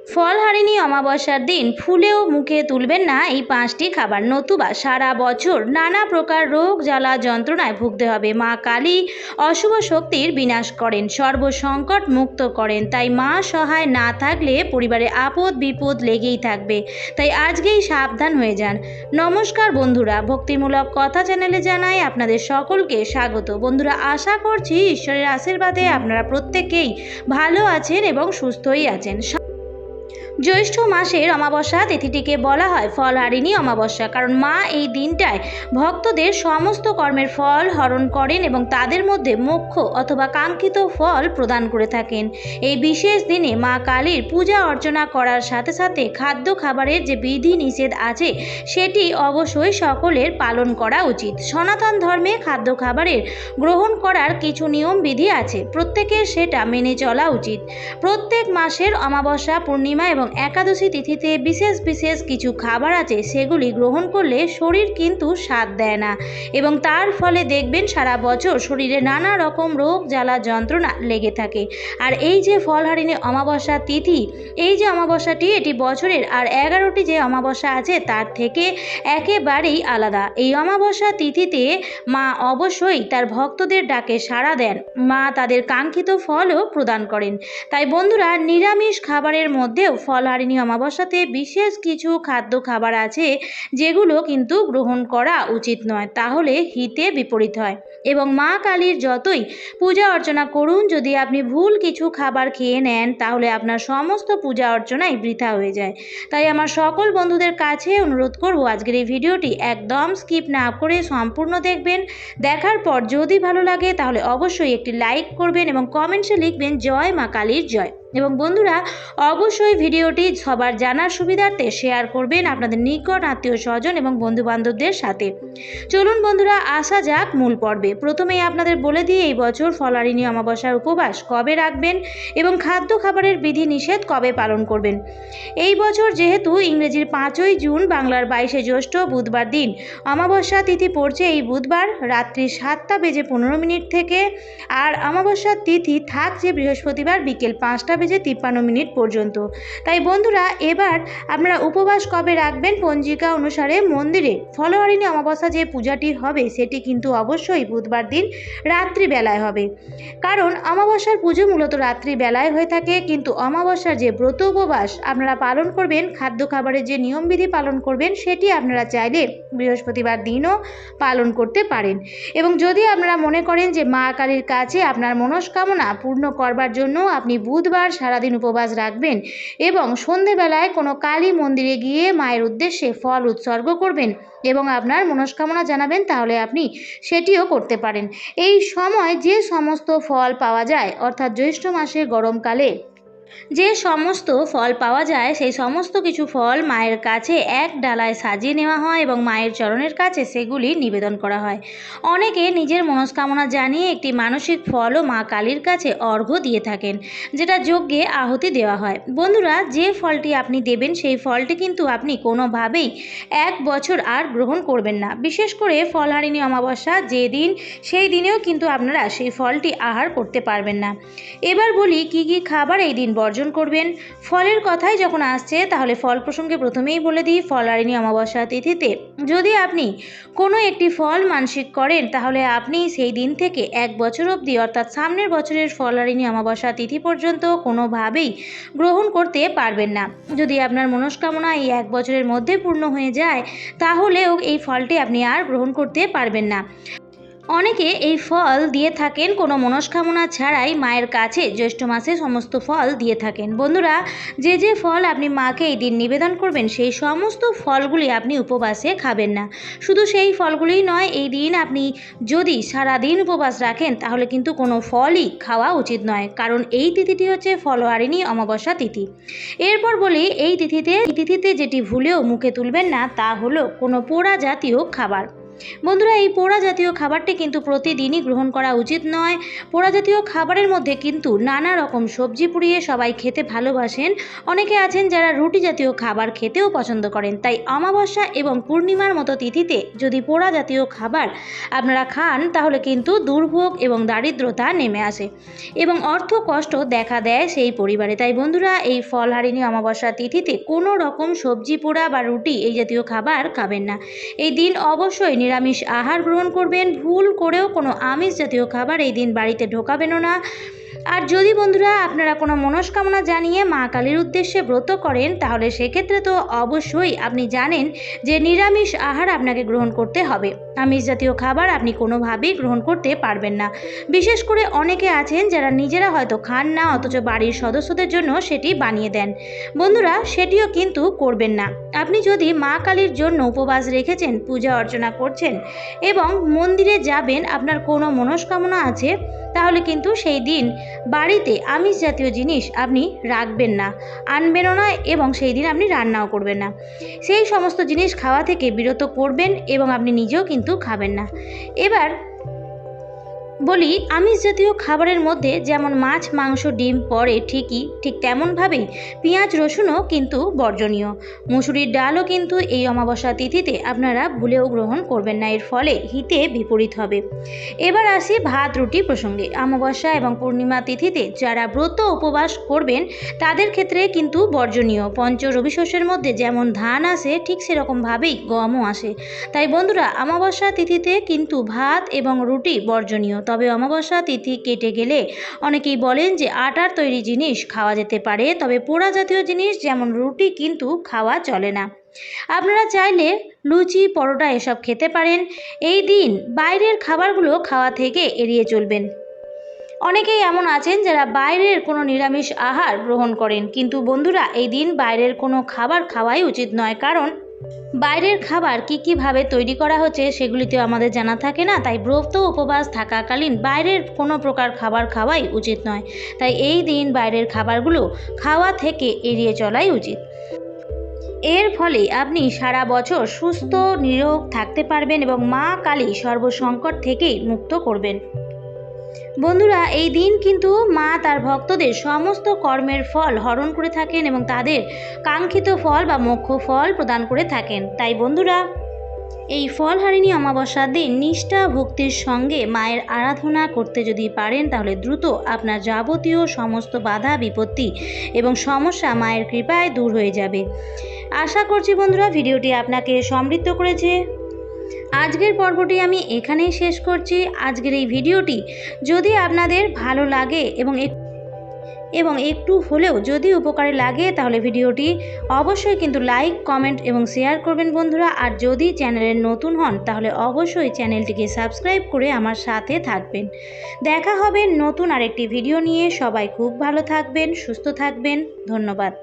ফলহারিণী অমাবস্যার দিন ফুলেও মুখে তুলবেন না এই 5টি খাবার, নতুবা সারা বছর নানা প্রকার রোগ জ্বালা যন্ত্রণায় ভুগতে হবে। মা কালী অশুভ শক্তির বিনাশ করেন, সর্বসংকট মুক্ত করেন। তাই মা সহায় না থাকলে পরিবারে আপদ বিপদ লেগেই থাকবে। তাই আজকেই সাবধান হয়ে যান। নমস্কার বন্ধুরা, ভক্তিমূলক কথা চ্যানেলে জানাই আপনাদের সকলকে স্বাগত। বন্ধুরা, আশা করছি ঈশ্বরের আশীর্বাদে আপনারা প্রত্যেকেই ভালো আছেন এবং সুস্থই আছেন। জ্যৈষ্ঠ মাসের অমাবস্যা তিথিটিকে বলা হয় ফলহারিণী অমাবস্যা, কারণ মা এই দিনটায় ভক্তদের সমস্ত কর্মের ফল হরণ করেন এবং তাদের মধ্যে মোক্ষ অথবা কাঙ্ক্ষিত ফল প্রদান করে থাকেন। এই বিশেষ দিনে মা কালীর পূজা অর্চনা করার সাথে সাথে খাদ্য খাবারের যে বিধি নিষেধ আছে সেটি অবশ্যই সকলের পালন করা উচিত। সনাতন ধর্মে খাদ্য খাবারের গ্রহণ করার কিছু নিয়ম বিধি আছে, প্রত্যেকের সেটা মেনে চলা উচিত। প্রত্যেক মাসের অমাবস্যা, পূর্ণিমা এবং একাদশী তিথিতে বিশেষ বিশেষ কিছু খাবার আছে, সেগুলি গ্রহণ করলে শরীর কিন্তু স্বাদ দেয় না এবং তার ফলে দেখবেন সারা বছর শরীরে নানা রকম রোগ জ্বালা যন্ত্রণা লেগে থাকে। আর এই যে ফলহারিণী অমাবস্যা তিথি, এই যে অমাবস্যাটি, এটি বছরের আর 11টি যে অমাবস্যা আছে তার থেকে একেবারেই আলাদা। এই অমাবস্যা তিথিতে মা অবশ্যই তার ভক্তদের ডাকে সাড়া দেন, মা তাদের কাঙ্ক্ষিত ফলও প্রদান করেন। তাই বন্ধুরা, নিরামিষ খাবারের মধ্যেও ফলহারিণী অমাবস্যাতে বিশেষ কিছু খাদ্য খাবার আছে যেগুলো কিন্তু গ্রহণ করা উচিত নয়, তাহলে হিতে বিপরীত হয়। এবং মা কালীর যতই পূজা অর্চনা করুন, যদি আপনি ভুল কিছু খাবার খেয়ে নেন তাহলে আপনার সমস্ত পূজা অর্চনাই বৃথা হয়ে যায়। তাই আমার সকল বন্ধুদের কাছে অনুরোধ করব, আজকের এই ভিডিওটি একদম স্কিপ না করে সম্পূর্ণ দেখবেন। দেখার পর যদি ভালো লাগে তাহলে অবশ্যই একটি লাইক করবেন এবং কমেন্টসে লিখবেন জয় মা কালীর জয়। এবং বন্ধুরা, অবশ্যই ভিডিওটি সবার জানার সুবিধার্থে শেয়ার করবেন আপনাদের নিকট আত্মীয় স্বজন এবং বন্ধুবান্ধবদের সাথে। চলুন বন্ধুরা, আসা যাক মূল পর্বে। প্রথমেই আপনাদের বলে দিই এই বছর ফলহারিণী অমাবস্যার উপবাস কবে রাখবেন এবং খাদ্য খাবারের বিধি নিষেধ কবে পালন করবেন। এই বছর যেহেতু ইংরেজির 5ই জুন, বাংলার 22শে জ্যৈষ্ঠ বুধবার দিন অমাবস্যা তিথি পড়ছে এই বুধবার রাত্রি 7:15 থেকে, আর অমাবস্যা তিথি থাকছে বৃহস্পতিবার বিকেল 5:53 পর্যন্ত। তাই বন্ধুরা, এবার আপনারা উপবাস কবে রাখবেন পঞ্জিকা অনুসারে মন্দিরে ফলহারিণী অমাবস্যা যে পূজাটি হবে সেটি কিন্তু অবশ্যই বুধবার দিন রাত্রিবেলায় হবে, কারণ অমাবস্যার পুজো মূলত রাত্রিবেলায় হয়ে থাকে। কিন্তু অমাবস্যার যে ব্রত উপবাস আপনারা পালন করবেন, খাদ্য খাবারের যে নিয়মবিধি পালন করবেন, সেটি আপনারা চাইলে বৃহস্পতিবার দিনও পালন করতে পারেন। এবং যদি আপনারা মনে করেন যে মা কালীর কাছে আপনার মনস্কামনা পূর্ণ করবার জন্য আপনি বুধবার সারাদিন উপবাস রাখবেন এবং সন্ধেবেলায় কোনো কালী মন্দিরে গিয়ে মায়ের উদ্দেশ্যে ফল উৎসর্গ করবেন এবং আপনার মনস্কামনা জানাবেন, তাহলে আপনি সেটিও করতে পারেন। এই সময় যে সমস্ত ফল পাওয়া যায়, অর্থাৎ জ্যৈষ্ঠ মাসে গরমকালে যে সমস্ত ফল পাওয়া যায় সেই সমস্ত কিছু ফল মায়ের কাছে এক ডালায় সাজিয়ে নেওয়া হয় এবং মায়ের চরণের কাছে সেগুলি নিবেদন করা হয়। অনেকে নিজের মনস্কামনা জানিয়ে একটি মানসিক ফলও মা কালীর কাছে অর্ঘ্য দিয়ে থাকেন, যেটা যজ্ঞে আহুতি দেওয়া হয়। বন্ধুরা, যে ফলটি আপনি দেবেন সেই ফলটি কিন্তু আপনি কোনোভাবেই 1 বছর আর গ্রহণ করবেন না। বিশেষ করে ফলহারিণী অমাবস্যা যে দিন, সেই দিনেও কিন্তু আপনারা সেই ফলটি আহার করতে পারবেন না। এবার বলি কি কি খাবার এই দিন বর্জন করবেন। ফলের কথাই যখন আসছে তাহলে ফল প্রসঙ্গে প্রথমেই বলে দিই, ফলহারিণী অমাবস্যা তিথিতে যদি আপনি কোনো একটি ফল মানসিক করেন তাহলে আপনি সেই দিন থেকে 1 বছর অবধি, অর্থাৎ সামনের বছরের ফলহারিণী অমাবস্যা তিথি পর্যন্ত কোনোভাবেই গ্রহণ করতে পারবেন না। যদি আপনার মনস্কামনা এই 1 বছরের মধ্যে পূর্ণ হয়ে যায় তাহলেও এই ফলটি আপনি আর গ্রহণ করতে পারবেন না। অনেকে এই ফল দিয়ে থাকেন কোনো মনস্কামনা ছাড়াই মায়ের কাছে জ্যৈষ্ঠ মাসে সমস্ত ফল দিয়ে থাকেন। বন্ধুরা, যে যে ফল আপনি মাকে এই দিন নিবেদন করবেন সেই সমস্ত ফলগুলি আপনি উপবাসে খাবেন না। শুধু সেই ফলগুলিই নয়, এই দিন আপনি যদি সারাদিন উপবাস রাখেন তাহলে কিন্তু কোনো ফলই খাওয়া উচিত নয়, কারণ এই তিথিটি হচ্ছে ফলহারিণী অমাবস্যা তিথি। এরপর বলি, এই তিথিতে যেটি ভুলেও মুখে তুলবেন না তা হলো কোনো পোড়া জাতীয় খাবার। বন্ধুরা, এই পোড়া জাতীয় খাবারটি কিন্তু প্রতিদিনই গ্রহণ করা উচিত নয়। পোড়া জাতীয় খাবারের মধ্যে কিন্তু নানা রকম সবজি পুড়িয়ে সবাই খেতে ভালোবাসেন। অনেকে আছেন যারা রুটি জাতীয় খাবার খেতেও পছন্দ করেন। তাই অমাবস্যা এবং পূর্ণিমার মতো তিথিতে যদি পোড়া জাতীয় খাবার আপনারা খান তাহলে কিন্তু দুর্ভোগ এবং দারিদ্রতা নেমে আসে এবং অর্থ কষ্ট দেখা দেয় সেই পরিবারে। তাই বন্ধুরা, এই ফলহারিণী অমাবস্যা তিথিতে কোনো রকম সবজি পোড়া বা রুটি এই জাতীয় খাবার খাবেন না। এই দিন অবশ্যই নিরামিষ আহার গ্রহণ করবেন। ভুল করেও কোনো আমিষ জাতীয় খাবার এই দিন বাড়িতে ঢোকাবেনও না। আর যদি বন্ধুরা আপনারা কোনো মনস্কামনা জানিয়ে মা কালীর উদ্দেশ্যে ব্রত করেন তাহলে সেক্ষেত্রে তো অবশ্যই আপনি জানেন যে নিরামিষ আহার আপনাকে গ্রহণ করতে হবে। আমিষ জাতীয় খাবার আপনি কোনোভাবেই গ্রহণ করতে পারবেন না। বিশেষ করে অনেকে আছেন যারা নিজেরা হয়তো খান না অথচ বাড়ির সদস্যদের জন্য সেটি বানিয়ে দেন। বন্ধুরা, সেটিও কিন্তু করবেন না। আপনি যদি মা কালীর জন্য উপবাস রেখেছেন, পূজা অর্চনা করছেন এবং মন্দিরে যাবেন, আপনার কোনো মনস্কামনা আছে, তাহলে কিন্তু সেই দিন বাড়িতে আমিষ জাতীয় জিনিস আপনি রাখবেন না, আনবেনও না এবং সেই দিন আপনি রান্নাও করবেন না। সেই সমস্ত জিনিস খাওয়া থেকে বিরত করবেন এবং আপনি নিজেও কিন্তু খাবেন না। এবার বলি, আমিষ জাতীয় খাবারের মধ্যে যেমন মাছ, মাংস, ডিম পড়ে ঠিক তেমনভাবেই পেঁয়াজ, রসুনও কিন্তু বর্জনীয়। মুসুরির ডালও কিন্তু এই অমাবস্যা তিথিতে আপনারা ভুলেও গ্রহণ করবেন না, এর ফলে হিতে বিপরীত হবে। এবার আসি ভাত রুটি প্রসঙ্গে। অমাবস্যা এবং পূর্ণিমা তিথিতে যারা ব্রত উপবাস করবেন তাদের ক্ষেত্রে কিন্তু বর্জনীয়। পঞ্চ রবি শস্যের মধ্যে যেমন ধান আসে ঠিক সেরকমভাবেই গমও আসে। তাই বন্ধুরা, অমাবস্যা তিথিতে কিন্তু ভাত এবং রুটি বর্জনীয়। তবে অমাবস্যা তিথি কেটে গেলে অনেকেই বলেন যে আটার তৈরি জিনিস খাওয়া যেতে পারে, তবে পোড়া জাতীয় জিনিস যেমন রুটি কিন্তু খাওয়া চলে না। আপনারা চাইলে লুচি, পরোটা এসব খেতে পারেন। এই দিন বাইরের খাবারগুলো খাওয়া থেকে এড়িয়ে চলবেন। অনেকেই এমন আছেন যারা বাইরের কোনো নিরামিষ আহার গ্রহণ করেন, কিন্তু বন্ধুরা, এই দিন বাইরের কোনো খাবার খাওয়াই উচিত নয়। কারণ বাইরের খাবার কীভাবে তৈরি করা হচ্ছে সেগুলিতেও আমাদের জানা থাকে না। তাই ব্রত উপবাস থাকাকালীন বাইরের কোনো প্রকার খাবার খাওয়াই উচিত নয়। তাই এই দিন বাইরের খাবারগুলো খাওয়া থেকে এড়িয়ে চলাই উচিত। এর ফলে আপনি সারা বছর সুস্থ নিরোগ থাকতে পারবেন এবং মা কালী সর্বসংকট থেকেই মুক্ত করবেন। বন্ধুরা, এই দিন কিন্তু মা তার ভক্তদের সমস্ত কর্মের ফল হরণ করে থাকেন এবং তাদের কাঙ্ক্ষিত ফল বা মোক্ষ ফল প্রদান করে থাকেন। তাই বন্ধুরা, এই ফলহারিণী অমাবস্যার দিন নিষ্ঠা ভক্তির সঙ্গে মায়ের আরাধনা করতে যদি পারেন তাহলে দ্রুত আপনার যাবতীয় সমস্ত বাধা বিপত্তি এবং সমস্যা মায়ের কৃপায় দূর হয়ে যাবে। আশা করছি বন্ধুরা ভিডিওটি আপনাকে সমৃদ্ধ করেছে। আজকের পর্বটি আমি এখানেই শেষ করছি। আজকের এই ভিডিওটি যদি আপনাদের ভালো লাগে এবং একটু হলেও যদি উপকারে লাগে তাহলে ভিডিওটি অবশ্যই কিন্তু লাইক, কমেন্ট এবং শেয়ার করবেন বন্ধুরা। আর যদি চ্যানেলে নতুন হন তাহলে অবশ্যই চ্যানেলটিকে সাবস্ক্রাইব করে আমার সাথে থাকবেন। দেখা হবে নতুন আরেকটি ভিডিও নিয়ে। সবাই খুব ভালো থাকবেন, সুস্থ থাকবেন। ধন্যবাদ।